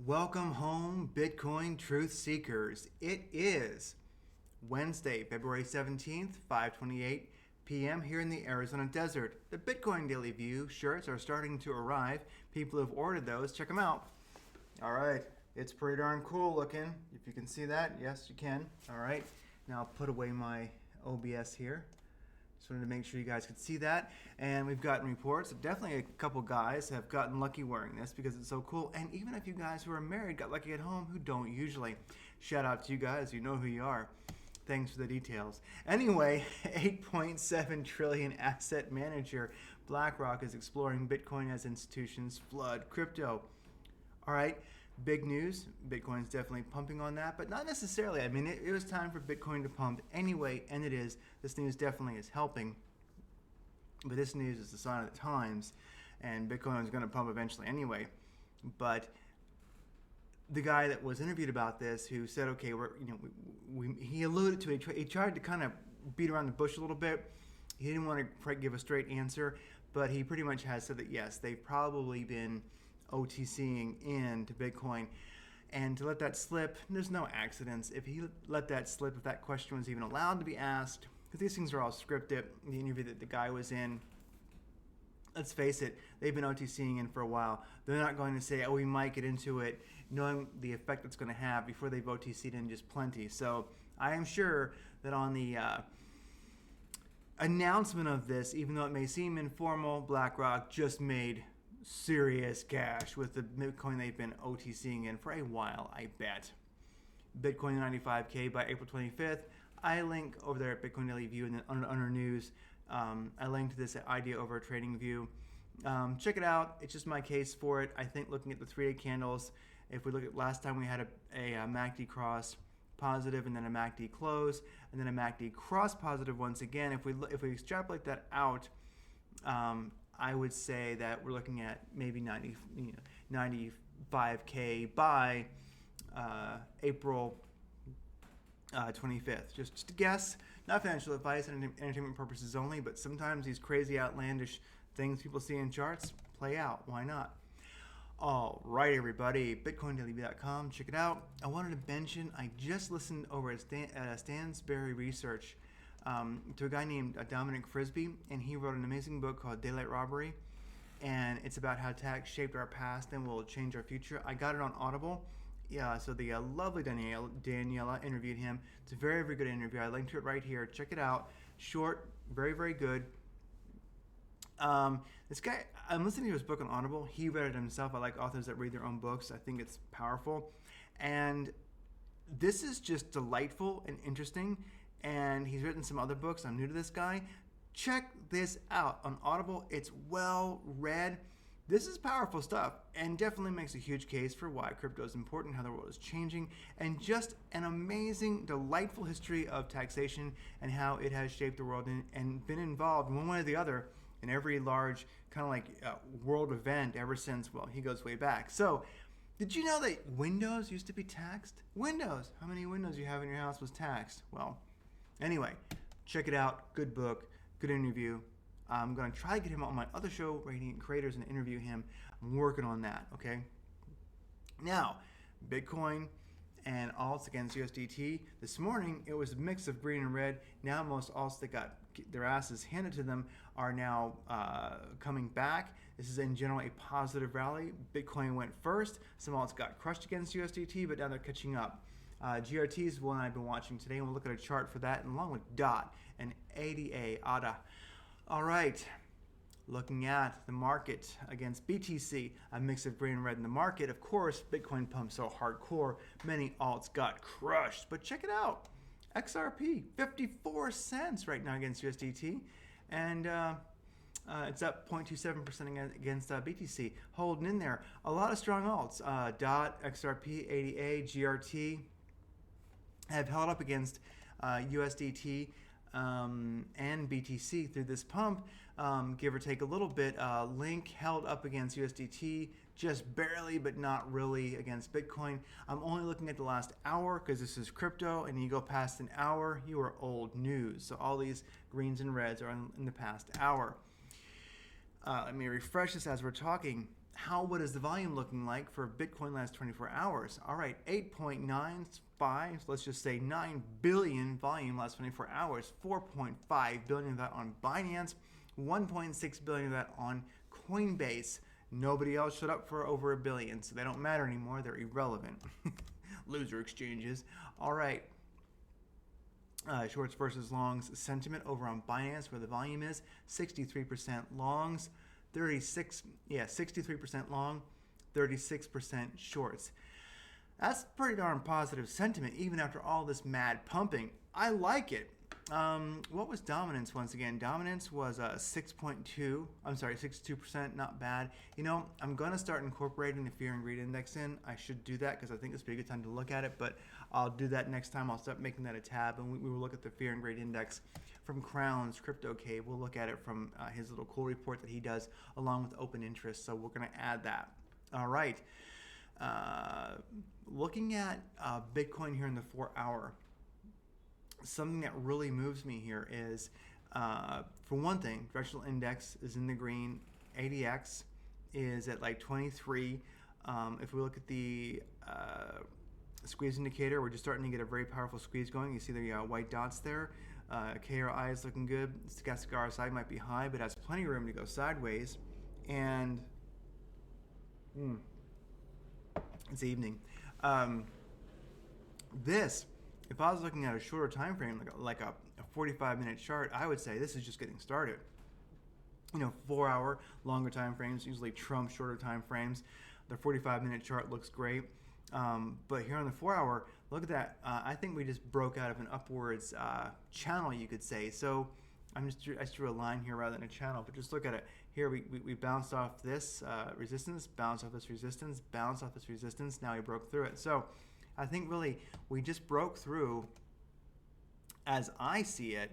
Welcome home, Bitcoin truth seekers. It is Wednesday, February 17th, 5:28 p.m. here in the Arizona desert. The Bitcoin Daily View shirts are starting to arrive. People who have ordered those, check them out. All right, it's pretty darn cool looking. If you can see that, yes, you can. All right, now I'll put away my OBS here. Just wanted to make sure you guys could see that. And we've gotten reports. Definitely a couple guys have gotten lucky wearing this because it's so cool. And even if you guys who are married got lucky at home who don't usually. Shout out to you guys. You know who you are. Thanks for the details. Anyway, 8.7 trillion asset manager Blackrock is exploring Bitcoin as institutions flood crypto. All right, big news. Bitcoin's definitely pumping on that, but not necessarily. I mean, it was time for Bitcoin to pump anyway, and it is. This news definitely is helping, but this news is the sign of the times, and Bitcoin is going to pump eventually anyway. But the guy that was interviewed about this, who said, "Okay, he alluded to it. He tried to kind of beat around the bush a little bit. He didn't want to give a straight answer, but he pretty much has said that yes, they've probably been OTCing into Bitcoin, and to let that slip, there's no accidents. If he let that slip, if that question was even allowed to be asked, because these things are all scripted, the interview that the guy was in, let's face it, they've been OTCing in for a while. They're not going to say, oh, we might get into it, knowing the effect it's going to have before they've OTC'd in just plenty. So I am sure that on the announcement of this, even though it may seem informal, BlackRock just made serious cash with the Bitcoin they've been OTCing in for a while, I bet. Bitcoin 95K by April 25th. I link over there at Bitcoin Daily View and then under news. I linked this at Idea Over Trading View. Check it out. It's just my case for it. I think looking at the 3-day candles, if we look at last time we had a MACD cross positive and then a MACD close and then a MACD cross positive once again. If we extrapolate that out, I would say that we're looking at maybe 95K by April 25th. Just a guess, not financial advice and entertainment purposes only, but sometimes these crazy outlandish things people see in charts play out. Why not? All right, everybody, BitcoinDailyView.com. Check it out. I wanted to mention I just listened over at Stansberry Research to a guy named Dominic Frisby, and he wrote an amazing book called Daylight Robbery, and it's about how tax shaped our past and will change our future. I got it on Audible. Yeah, so the lovely Daniela interviewed him. It's a very, very good interview. I linked to it right here. Check it out. Short, very, very good. This guy, I'm listening to his book on Audible. He read it himself. I like authors that read their own books. I think it's powerful. And this is just delightful and interesting. And he's written some other books. I'm new to this guy. Check this out on Audible. It's well read. This is powerful stuff and definitely makes a huge case for why crypto is important, how the world is changing, and just an amazing, delightful history of taxation and how it has shaped the world and been involved in one way or the other in every large kind of like world event ever since, well, he goes way back. So did you know that Windows used to be taxed? Windows, how many windows you have in your house was taxed? Well, anyway, check it out. Good book, good interview. I'm going to try to get him on my other show, Radiant Creators, and interview him. I'm working on that, okay? Now, Bitcoin and alts against USDT. This morning, it was a mix of green and red. Now, most alts that got their asses handed to them are now coming back. This is, in general, a positive rally. Bitcoin went first. Some alts got crushed against USDT, but now they're catching up. GRT is one I've been watching today, and we'll look at a chart for that, and along with DOT and ADA. All right, looking at the market against BTC, a mix of green and red in the market. Of course, Bitcoin pumped so hardcore, many alts got crushed. But check it out, XRP, 54 cents right now against USDT, and it's up 0.27% against BTC, holding in there. A lot of strong alts, DOT, XRP, ADA, GRT, have held up against USDT and BTC through this pump, give or take a little bit. Link held up against USDT, just barely, but not really against Bitcoin. I'm only looking at the last hour because this is crypto, and you go past an hour, you are old news. So all these greens and reds are in the past hour. Let me refresh this as we're talking. what is the volume looking like for Bitcoin last 24 hours? All right, 8.95, let's just say 9 billion volume last 24 hours, 4.5 billion of that on Binance, 1.6 billion of that on Coinbase. Nobody else showed up for over a billion, so they don't matter anymore. They're irrelevant. Loser exchanges. All right. Shorts versus longs sentiment over on Binance, where the volume is 63% longs, 63% long, 36% shorts. That's pretty darn positive sentiment, even after all this mad pumping. I like it. What was dominance once again? Dominance was 62%, not bad. You know, I'm going to start incorporating the fear and greed index in. I should do that because I think it's a pretty good time to look at it, but I'll do that next time. I'll start making that a tab, and we will look at the fear and greed index from Crown's Crypto Cave. We'll look at it from his little cool report that he does along with open interest, so we're going to add that. All right. Looking at Bitcoin here in the 4-hour, something that really moves me here is, for one thing, directional index is in the green. ADX is at like 23. If we look at the squeeze indicator, we're just starting to get a very powerful squeeze going. You see the white dots there. KRI is looking good. Stochastic RSI might be high, but has plenty of room to go sideways. And it's evening. If I was looking at a shorter time frame, like a 45-minute chart, I would say this is just getting started. You know, 4-hour, longer time frames usually trump shorter time frames. The 45-minute chart looks great. But here on the 4-hour, look at that. I think we just broke out of an upwards channel, you could say. So I just drew a line here rather than a channel, but just look at it. Here we bounced off this resistance, bounced off this resistance, bounced off this resistance. Now we broke through it. So I think really we just broke through, as I see it.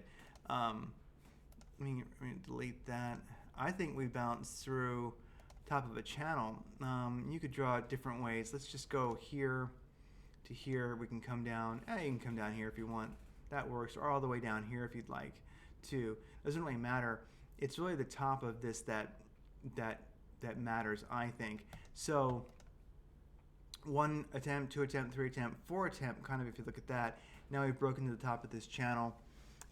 Let me delete that. I think we bounced through top of a channel. You could draw it different ways. Let's just go here to here. We can come down. You can come down here if you want. That works. Or all the way down here if you'd like to. Doesn't really matter. It's really the top of this that matters, I think. So 1 attempt, 2 attempt, 3 attempt, 4 attempt, kind of if you look at that. Now we've broken to the top of this channel,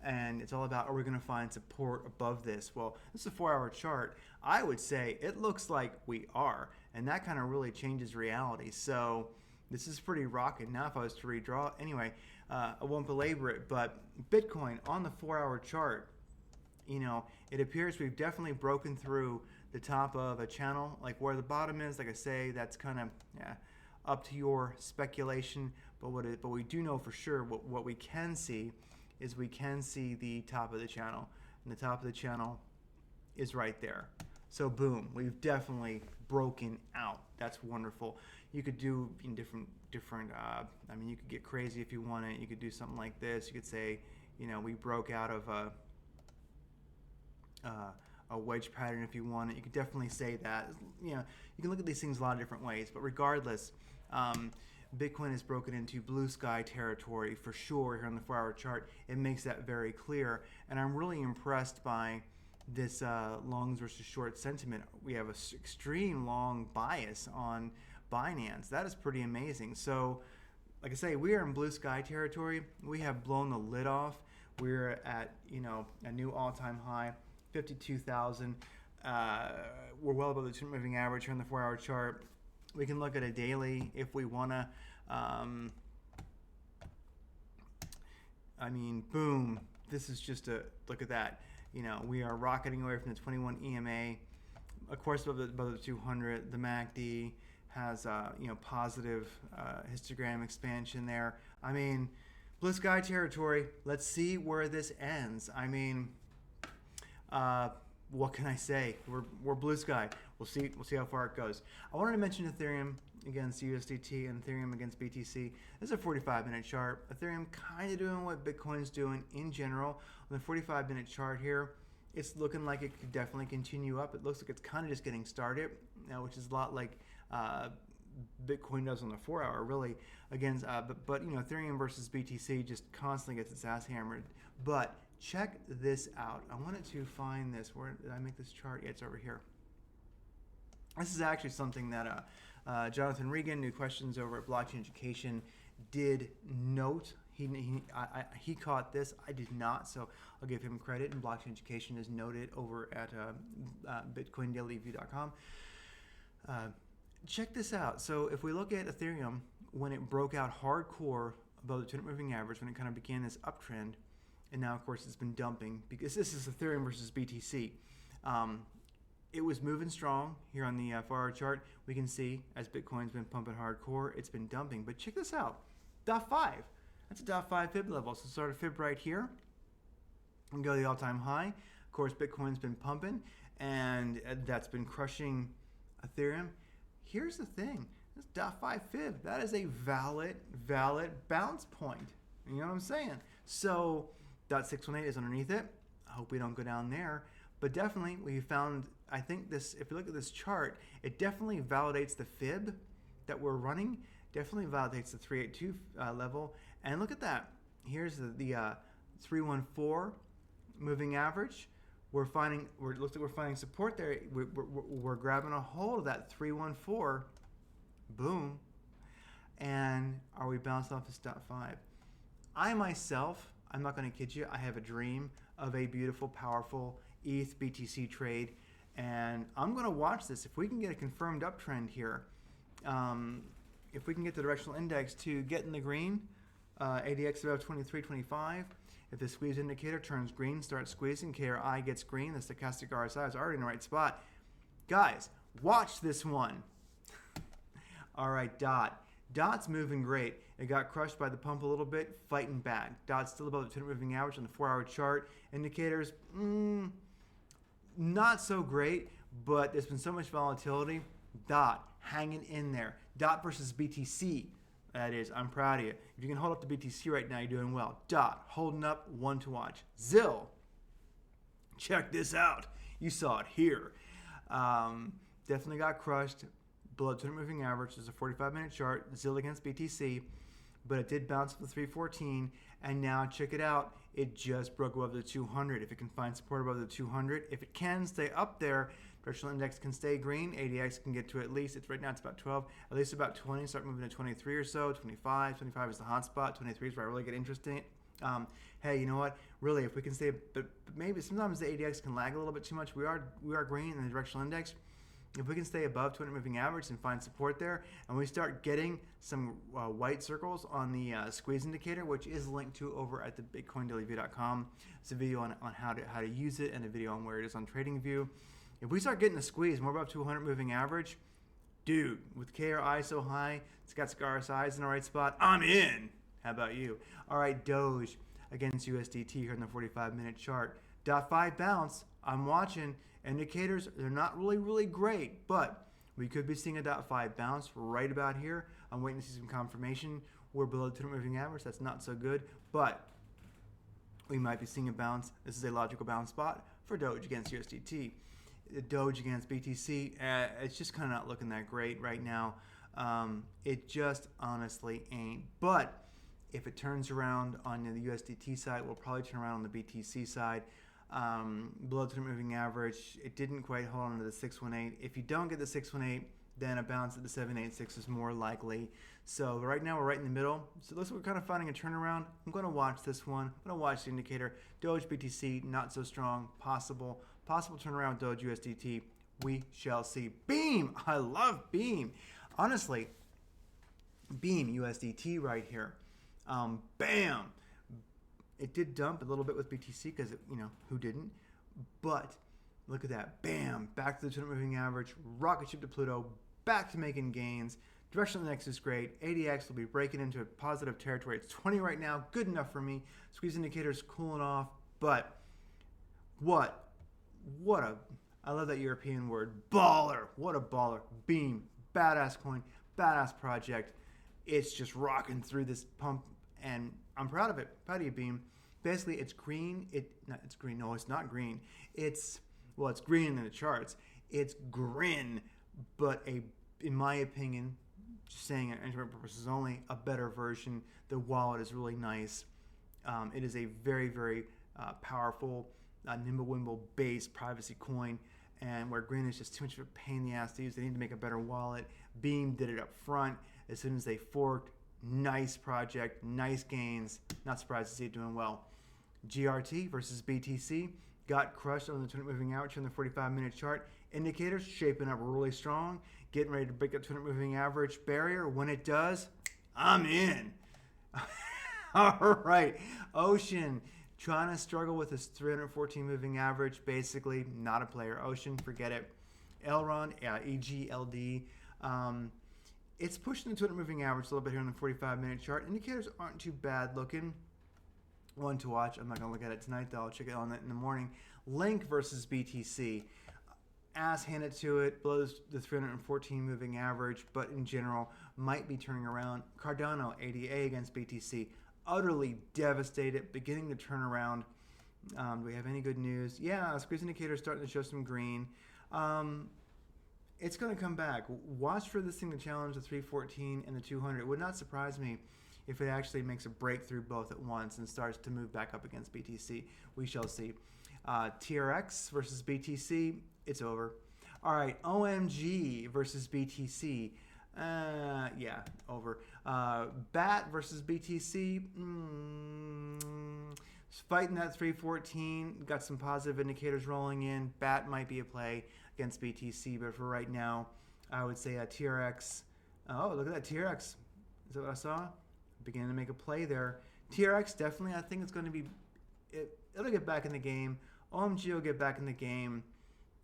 and it's all about, are we going to find support above this? Well, this is a 4-hour chart. I would say it looks like we are, and that kind of really changes reality. So this is pretty rocking. Now if I was to redraw, anyway, I won't belabor it, but Bitcoin on the 4-hour chart, you know, it appears we've definitely broken through the top of a channel. Like where the bottom is, like I say, that's kind of, up to your speculation, but we do know for sure what we can see is we can see the top of the channel, and the top of the channel is right there. So boom, we've definitely broken out. That's wonderful. You could do in different. I mean, you could get crazy if you want it. You could do something like this. You could say, you know, we broke out of a wedge pattern if you want it. You could definitely say that. You know, you can look at these things a lot of different ways, but regardless, Bitcoin is broken into blue sky territory for sure here on the 4-hour chart. It makes that very clear, and I'm really impressed by this longs versus short sentiment. We have an extreme long bias on Binance. That is pretty amazing. So, like I say, we are in blue sky territory. We have blown the lid off. We're at, you know, a new all-time high, 52,000. We're well above the 200 moving average here on the 4-hour chart. We can look at a daily if we want to. I mean, boom. This is just a look at that. You know, we are rocketing away from the 21 EMA. Of course, above the 200, the MACD has you know, positive histogram expansion there. I mean, blue sky territory. Let's see where this ends. I mean, what can I say? We're blue sky. We'll see how far it goes. I wanted to mention Ethereum against USDT and Ethereum against BTC. This is a 45-minute chart. Ethereum kind of doing what Bitcoin's doing in general. On the 45-minute chart here, it's looking like it could definitely continue up. It looks like it's kind of just getting started, which is a lot like Bitcoin does on the 4-hour, really. Against, but you know, Ethereum versus BTC just constantly gets its ass hammered. But check this out. I wanted to find this. Where did I make this chart? Yeah, it's over here. This is actually something that Jonathan Regan, New Questions over at Blockchain Education, did note. He caught this. I did not, so I'll give him credit. And Blockchain Education is noted over at BitcoinDailyView.com. Check this out. So if we look at Ethereum, when it broke out hardcore above the 200 moving average, when it kind of began this uptrend, and now of course it's been dumping because this is Ethereum versus BTC. It was moving strong here on the 4-hour chart. We can see as Bitcoin's been pumping hardcore, it's been dumping. But check this out, .5. That's a .5 fib level. So start a fib right here and go to the all-time high. Of course, Bitcoin's been pumping, and that's been crushing Ethereum. Here's the thing: this .5 fib, that is a valid bounce point. You know what I'm saying? So .618 is underneath it. I hope we don't go down there. But definitely, we found, I think this, if you look at this chart, it definitely validates the fib that we're running, definitely validates the 382 level. And look at that. Here's the 314 moving average. Looks like we're finding support there. We're grabbing a hold of that 314. Boom. And are we bouncing off this .5? I myself, I'm not going to kid you, I have a dream of a beautiful, powerful ETH BTC trade, and I'm going to watch this. If we can get a confirmed uptrend here, if we can get the directional index to get in the green, ADX above 23.25, if the squeeze indicator turns green, starts squeezing, KRI gets green, the stochastic RSI is already in the right spot. Guys, watch this one. All right, Dot's moving great. It got crushed by the pump a little bit, fighting back. Dot's still above the 200 moving average on the 4-hour chart. Indicators, not so great, but there's been so much volatility. Dot hanging in there. Dot versus BTC. That is, I'm proud of you. If you can hold up the BTC right now, you're doing well. Dot holding up, one to watch. Zill, check this out. You saw it here. Definitely got crushed below 200 moving average. There's a 45-minute chart. Zill against BTC, but it did bounce up to 314, and now check it out. It just broke above the 200. If it can find support above the 200, if it can stay up there, directional index can stay green. ADX can get to at least, right now it's about 12, at least about 20, start moving to 23 or so, 25. 25 is the hot spot. 23 is where I really get interesting. Hey, you know what? Really, if we can stay, but maybe sometimes the ADX can lag a little bit too much. We are green in the directional index. If we can stay above 200 moving average and find support there, and we start getting some white circles on the squeeze indicator, which is linked to over at the BitcoinDailyView.com. It's a video on how to use it and a video on where it is on TradingView. If we start getting a squeeze more above 200 moving average, dude, with KRI so high, it's got RSIs in the right spot, I'm in. How about you? All right, Doge against USDT here in the 45-minute chart. .5 bounce, I'm watching. Indicators, they're not really great, but we could be seeing a .5 bounce right about here. I'm waiting to see some confirmation. We're below the 200 moving average. That's not so good, but we might be seeing a bounce. This is a logical bounce spot for Doge against USDT. Doge against BTC, it's just kind of not looking that great right now. It just honestly ain't. But if it turns around on the USDT side, we'll probably turn around on the BTC side. Below 200 moving average, it didn't quite hold on to the 618. If you don't get the 618, then a bounce at the 786 is more likely. So right now we're right in the middle. So it looks like we're kind of finding a turnaround. I'm going to watch this one. I'm going to watch the indicator. Doge BTC, not so strong. Possible turnaround Doge USDT. We shall see. Beam! I love Beam. Honestly, Beam USDT right here. Bam! It did dump a little bit with BTC because, who didn't? But look at that. Bam! Back to the 200 moving average. Rocket ship to Pluto. Back to making gains. Directional index is great. ADX will be breaking into a positive territory. It's 20 right now. Good enough for me. Squeeze indicators cooling off. But I love that European word. Baller. What a baller. Beam. Badass coin. Badass project. It's just rocking through this pump, and I'm proud of it. Proud of you, Beam. Basically, it's green. It's green. No, it's not green. It's green in the charts. It's grin, but in my opinion, just saying it, entertainment purposes only, a better version. The wallet is really nice. It is a very, very powerful, Nimblewimble based privacy coin, and where Green is just too much of a pain in the ass to use. They need to make a better wallet. Beam did it up front as soon as they forked. Nice project, nice gains. Not surprised to see it doing well. GRT versus BTC got crushed on the 200 moving average on the 45-minute chart. Indicators shaping up really strong, getting ready to break that 200 moving average barrier. When it does, I'm in. All right, Ocean trying to struggle with this 314 moving average. Basically, not a player. Ocean, forget it. Elrond, EGLD. It's pushing the 200 moving average a little bit here on the 45-minute chart. Indicators aren't too bad looking. One to watch. I'm not going to look at it tonight, though. I'll check it on that in the morning. Link versus BTC. Ass handed to it, blows the 314 moving average, but in general, might be turning around. Cardano, ADA against BTC. Utterly devastated, beginning to turn around. Do we have any good news? Yeah, squeeze indicator starting to show some green. It's going to come back. Watch for this thing to challenge the 314 and the 200. It would not surprise me if it actually makes a breakthrough both at once and starts to move back up against BTC. We shall see. TRX versus BTC, it's over. All right, OMG versus BTC. Yeah, over. BAT versus BTC. Fighting that 314. Got some positive indicators rolling in. BAT might be a play against BTC, but for right now, I would say TRX. Oh, look at that TRX. Is that what I saw? Beginning to make a play there. TRX definitely, I think it's going to be. It'll get back in the game. OMG will get back in the game.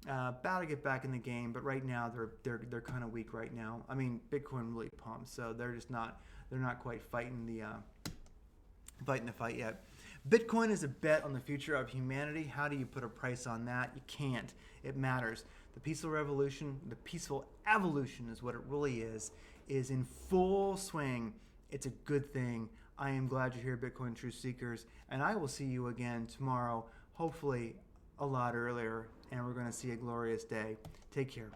BAT will get back in the game, but right now they're kind of weak right now. I mean, Bitcoin really pumped, so they're not quite fighting the fight yet. Bitcoin is a bet on the future of humanity. How do you put a price on that? You can't. It matters. The peaceful revolution, the peaceful evolution is what it really is in full swing. It's a good thing. I am glad you're here, Bitcoin Truth Seekers, and I will see you again tomorrow, hopefully a lot earlier, and we're going to see a glorious day. Take care.